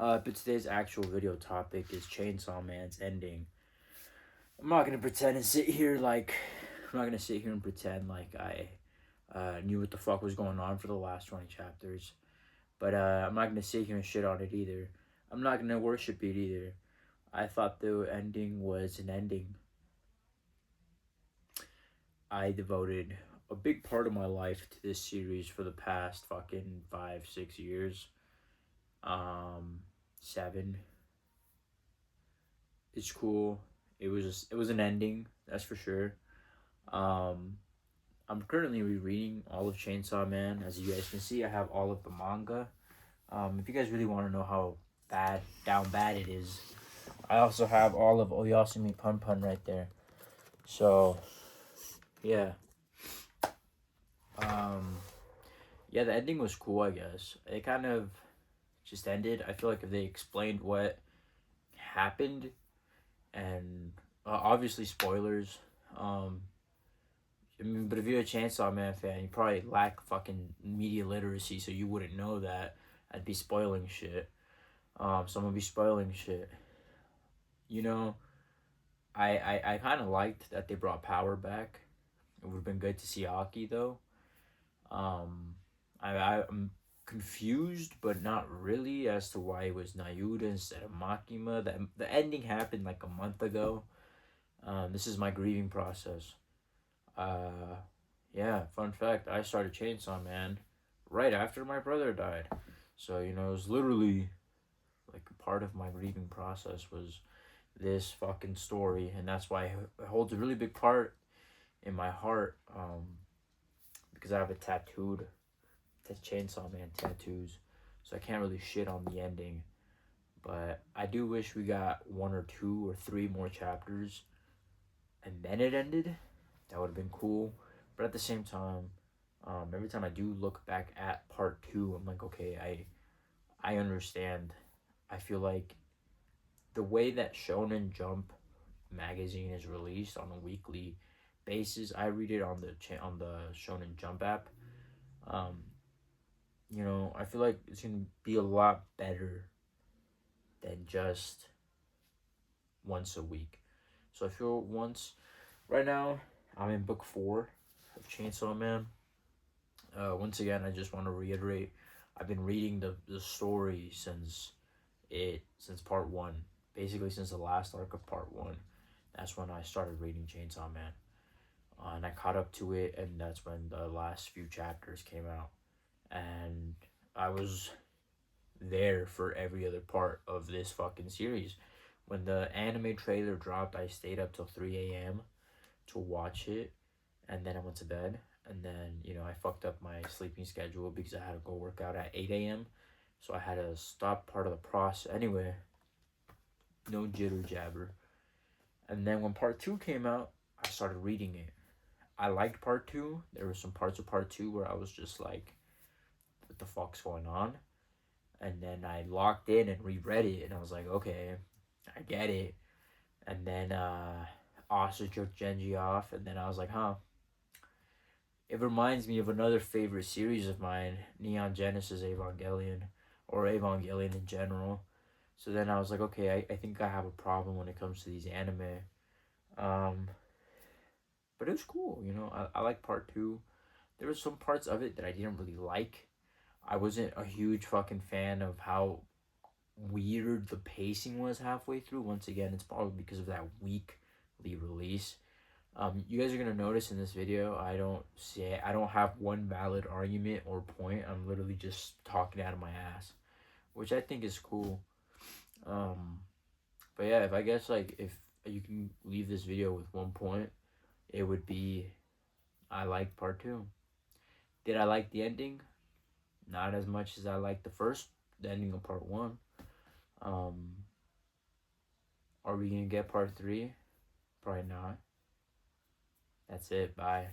But today's actual video topic is Chainsaw Man's ending. I'm not gonna pretend and sit here like I'm not gonna sit here and pretend like I knew what the fuck was going on for the last 20 chapters. But I'm not gonna sit here and shit on it either. I'm not gonna worship it either. I thought the ending was an ending. I devoted a big part of my life to this series for the past fucking 5, 6 years. 7. It's cool. It was an ending, that's for sure. Um, I'm currently rereading all of Chainsaw Man. As you guys can see, I have all of the manga. If you guys really want to know how down bad it is, I also have all of Oyasumi Pun Pun right there. So, yeah. Yeah, the ending was cool, I guess. It kind of just ended. I feel like if they explained what happened, and obviously spoilers, I mean, but if you're a Chainsaw Man fan, you probably lack fucking media literacy, so you wouldn't know that. I'd be spoiling shit. So I'm gonna be spoiling shit. You know, I kind of liked that they brought Power back. It would have been good to see Aki though. Um, I'm confused, but not really, as to why it was Nayuda instead of Makima. The ending happened like a month ago. This is my grieving process. Uh, yeah, fun fact, I started Chainsaw Man right after my brother died. So, it was literally like a part of my grieving process was this fucking story, and that's why it holds a really big part in my heart, because I have a tattooed Chainsaw Man tattoos, so I can't really shit on the ending. But I do wish we got 1 or 2 or 3 more chapters and then it ended. That would have been cool. But at the same time, every time I do look back at part 2, I'm like, okay, I understand. I feel like the way that Shonen Jump magazine is released on a weekly basis, I read it on the Shonen Jump app. Um, I feel like it's gonna be a lot better than just once a week. So I feel right now I'm in book 4 of Chainsaw Man. Once again, I just want to reiterate, I've been reading the story since part 1, basically since the last arc of part 1. That's when I started reading Chainsaw Man, and I caught up to it, and that's when the last few chapters came out, and I was there for every other part of this fucking series. When the anime trailer dropped, I stayed up till 3 a.m. to watch it, and then I went to bed. And then, I fucked up my sleeping schedule because I had to go work out at 8 a.m. So I had to stop part of the process. Anyway, no jitter jabber. And then when part 2 came out, I started reading it. I liked part 2. There were some parts of part 2 where I was just like, what the fuck's going on? And then I locked in and reread it, and I was like, okay, I get it. And then Asa jerked Genji off, and then I was like, huh. It reminds me of another favorite series of mine, Neon Genesis Evangelion, or Evangelion in general. So then I was like, okay, I think I have a problem when it comes to these anime. Um, but it was cool, I like part 2. There were some parts of it that I didn't really like. I wasn't a huge fucking fan of how weird the pacing was halfway through. Once again, it's probably because of that weekly release. You guys are gonna notice in this video, I don't have one valid argument or point. I'm literally just talking out of my ass, which I think is cool. But yeah, if you can leave this video with one point, it would be I liked part 2. Did I like the ending? Not as much as I liked the ending of part 1. Are we gonna get part 3? Probably not. That's it. Bye.